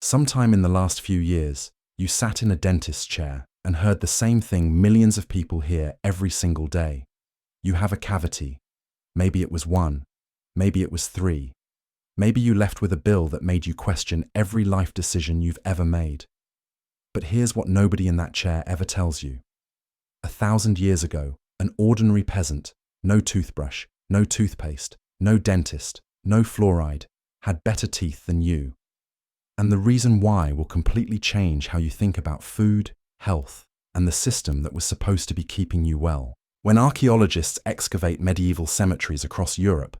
Sometime in the last few years, you sat in a dentist's chair and heard the same thing millions of people hear every single day. You have a cavity. Maybe it was one. Maybe it was three. Maybe you left with a bill that made you question every life decision you've ever made. But here's what nobody in that chair ever tells you. 1,000 years ago, an ordinary peasant, no toothbrush, no toothpaste, no dentist, no fluoride, had better teeth than you. And the reason why will completely change how you think about food, health, and the system that was supposed to be keeping you well. When archaeologists excavate medieval cemeteries across Europe,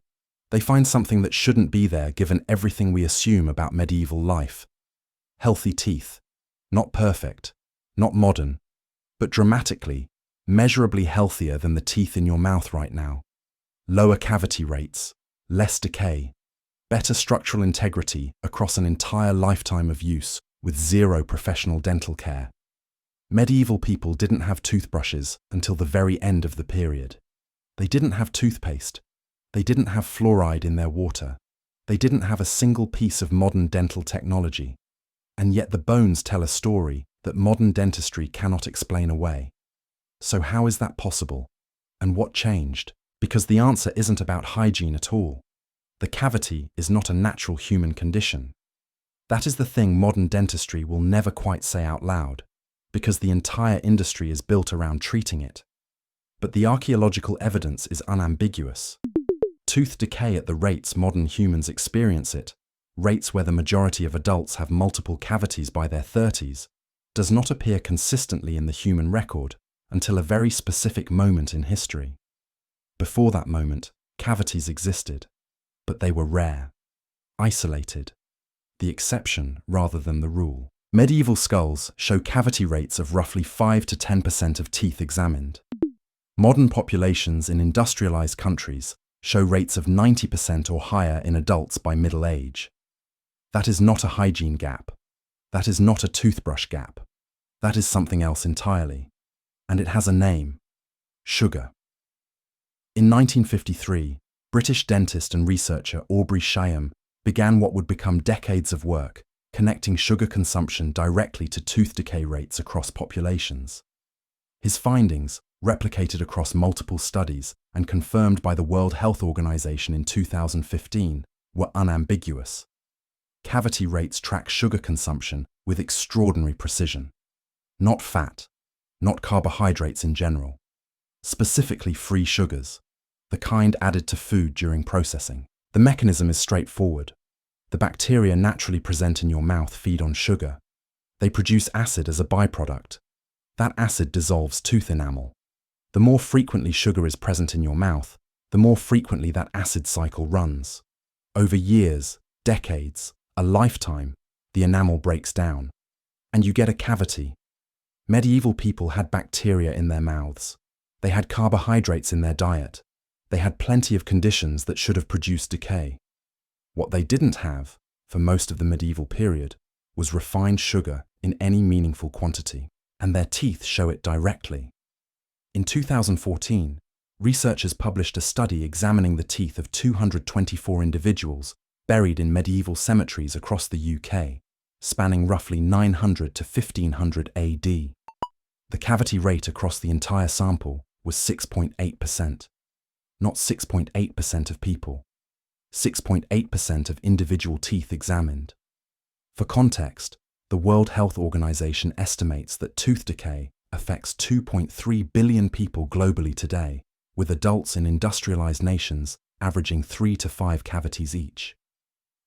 they find something that shouldn't be there given everything we assume about medieval life. Healthy teeth. Not perfect, not modern, but dramatically, measurably healthier than the teeth in your mouth right now. Lower cavity rates, less decay, better structural integrity across an entire lifetime of use with zero professional dental care. Medieval people didn't have toothbrushes until the very end of the period. They didn't have toothpaste. They didn't have fluoride in their water. They didn't have a single piece of modern dental technology. And yet the bones tell a story that modern dentistry cannot explain away. So how is that possible? And what changed? Because the answer isn't about hygiene at all. The cavity is not a natural human condition. That is the thing modern dentistry will never quite say out loud, because the entire industry is built around treating it. But the archaeological evidence is unambiguous. Tooth decay at the rates modern humans experience it, rates where the majority of adults have multiple cavities by their 30s, does not appear consistently in the human record until a very specific moment in history. Before that moment, cavities existed, but they were rare, isolated, the exception rather than the rule. Medieval skulls show cavity rates of roughly 5 to 10% of teeth examined. Modern populations in industrialized countries show rates of 90% or higher in adults by middle age. That is not a hygiene gap. That is not a toothbrush gap. That is something else entirely. And it has a name: sugar. In 1953, British dentist and researcher Aubrey Shyam began what would become decades of work connecting sugar consumption directly to tooth decay rates across populations. His findings, replicated across multiple studies and confirmed by the World Health Organization in 2015, were unambiguous. Cavity rates track sugar consumption with extraordinary precision. Not fat, not carbohydrates in general. Specifically free sugars, the kind added to food during processing. The mechanism is straightforward. The bacteria naturally present in your mouth feed on sugar. They produce acid as a byproduct. That acid dissolves tooth enamel. The more frequently sugar is present in your mouth, the more frequently that acid cycle runs. Over years, decades, a lifetime, the enamel breaks down, and you get a cavity. Medieval people had bacteria in their mouths. They had carbohydrates in their diet. They had plenty of conditions that should have produced decay. What they didn't have, for most of the medieval period, was refined sugar in any meaningful quantity, and their teeth show it directly. In 2014, researchers published a study examining the teeth of 224 individuals buried in medieval cemeteries across the UK, spanning roughly 900 to 1500 AD. The cavity rate across the entire sample was 6.8%. Not 6.8% of people, 6.8% of individual teeth examined. For context, the World Health Organization estimates that tooth decay affects 2.3 billion people globally today, with adults in industrialized nations averaging 3 to 5 cavities each.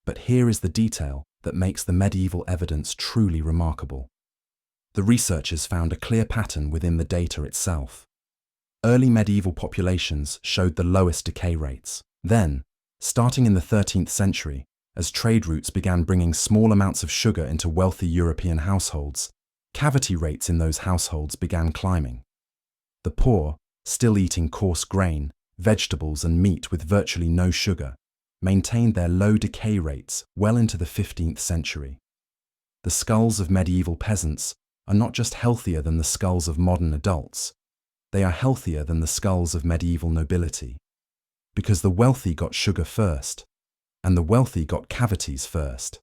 But here is the detail that makes the medieval evidence truly remarkable. The researchers found a clear pattern within the data itself. Early medieval populations showed the lowest decay rates. Then, starting in the 13th century, as trade routes began bringing small amounts of sugar into wealthy European households, cavity rates in those households began climbing. The poor, still eating coarse grain, vegetables and meat with virtually no sugar, maintained their low decay rates well into the 15th century. The skulls of medieval peasants are not just healthier than the skulls of modern adults, they are healthier than the skulls of medieval nobility. Because the wealthy got sugar first, and the wealthy got cavities first.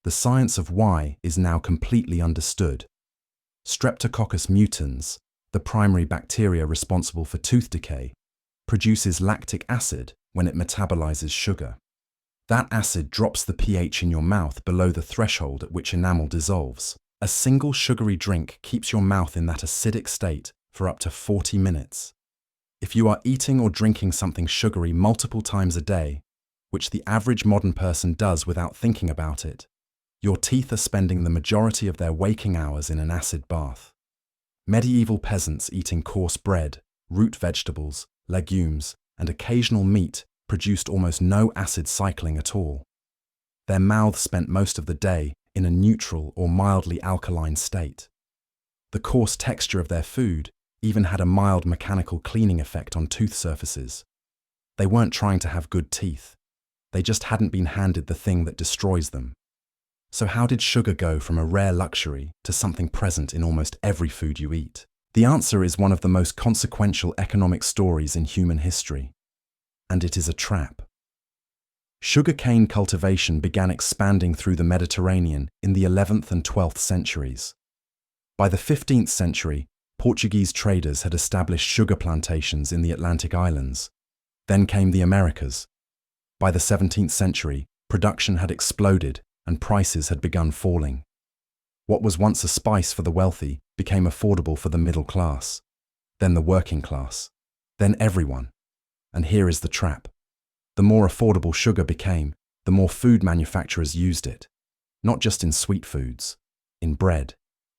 The science of why is now completely understood. Streptococcus mutans, the primary bacteria responsible for tooth decay, produces lactic acid when it metabolizes sugar. That acid drops the pH in your mouth below the threshold at which enamel dissolves. A single sugary drink keeps your mouth in that acidic state for up to 40 minutes. If you are eating or drinking something sugary multiple times a day, which the average modern person does without thinking about it, your teeth are spending the majority of their waking hours in an acid bath. Medieval peasants eating coarse bread, root vegetables, legumes, and occasional meat produced almost no acid cycling at all. Their mouths spent most of the day in a neutral or mildly alkaline state. The coarse texture of their food even had a mild mechanical cleaning effect on tooth surfaces. They weren't trying to have good teeth. They just hadn't been handed the thing that destroys them. So how did sugar go from a rare luxury to something present in almost every food you eat? The answer is one of the most consequential economic stories in human history. And it is a trap. Sugarcane cultivation began expanding through the Mediterranean in the 11th and 12th centuries. By the 15th century, Portuguese traders had established sugar plantations in the Atlantic islands. Then came the Americas. By the 17th century, production had exploded and prices had begun falling. What was once a spice for the wealthy became affordable for the middle class, then the working class, then everyone. And here is the trap. The more affordable sugar became, the more food manufacturers used it. Not just in sweet foods, in bread,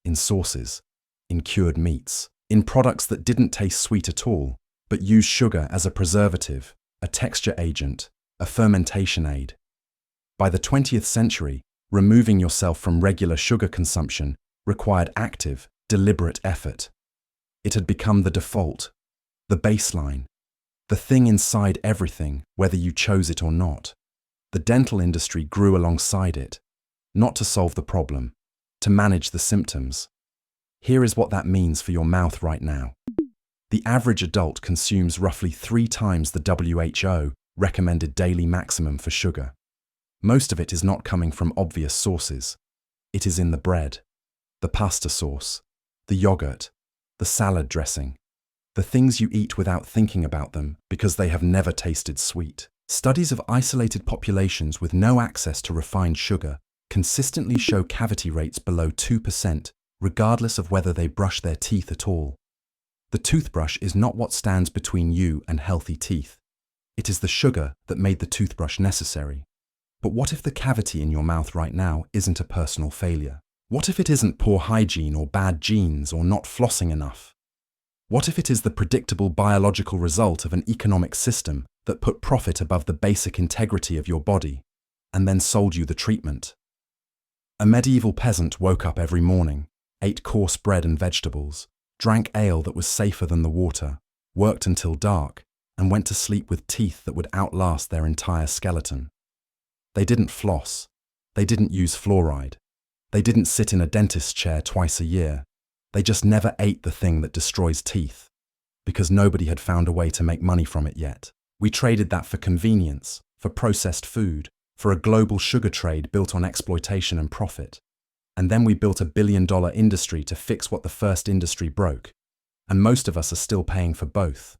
in sauces, in cured meats, in products that didn't taste sweet at all, but used sugar as a preservative, a texture agent, a fermentation aid. By the 20th century, removing yourself from regular sugar consumption required active, deliberate effort. It had become the default, the baseline, the thing inside everything, whether you chose it or not. The dental industry grew alongside it, not to solve the problem, to manage the symptoms. Here is what that means for your mouth right now. The average adult consumes roughly 3 times the WHO recommended daily maximum for sugar. Most of it is not coming from obvious sources. It is in the bread, the pasta sauce, the yogurt, the salad dressing, the things you eat without thinking about them because they have never tasted sweet. Studies of isolated populations with no access to refined sugar consistently show cavity rates below 2%, regardless of whether they brush their teeth at all. The toothbrush is not what stands between you and healthy teeth. It is the sugar that made the toothbrush necessary. But what if the cavity in your mouth right now isn't a personal failure? What if it isn't poor hygiene or bad genes or not flossing enough? What if it is the predictable biological result of an economic system that put profit above the basic integrity of your body and then sold you the treatment? A medieval peasant woke up every morning, ate coarse bread and vegetables, drank ale that was safer than the water, worked until dark, and went to sleep with teeth that would outlast their entire skeleton. They didn't floss. They didn't use fluoride. They didn't sit in a dentist's chair twice a year. They just never ate the thing that destroys teeth, because nobody had found a way to make money from it yet. We traded that for convenience, for processed food, for a global sugar trade built on exploitation and profit. And then we built a billion-dollar industry to fix what the first industry broke. And most of us are still paying for both.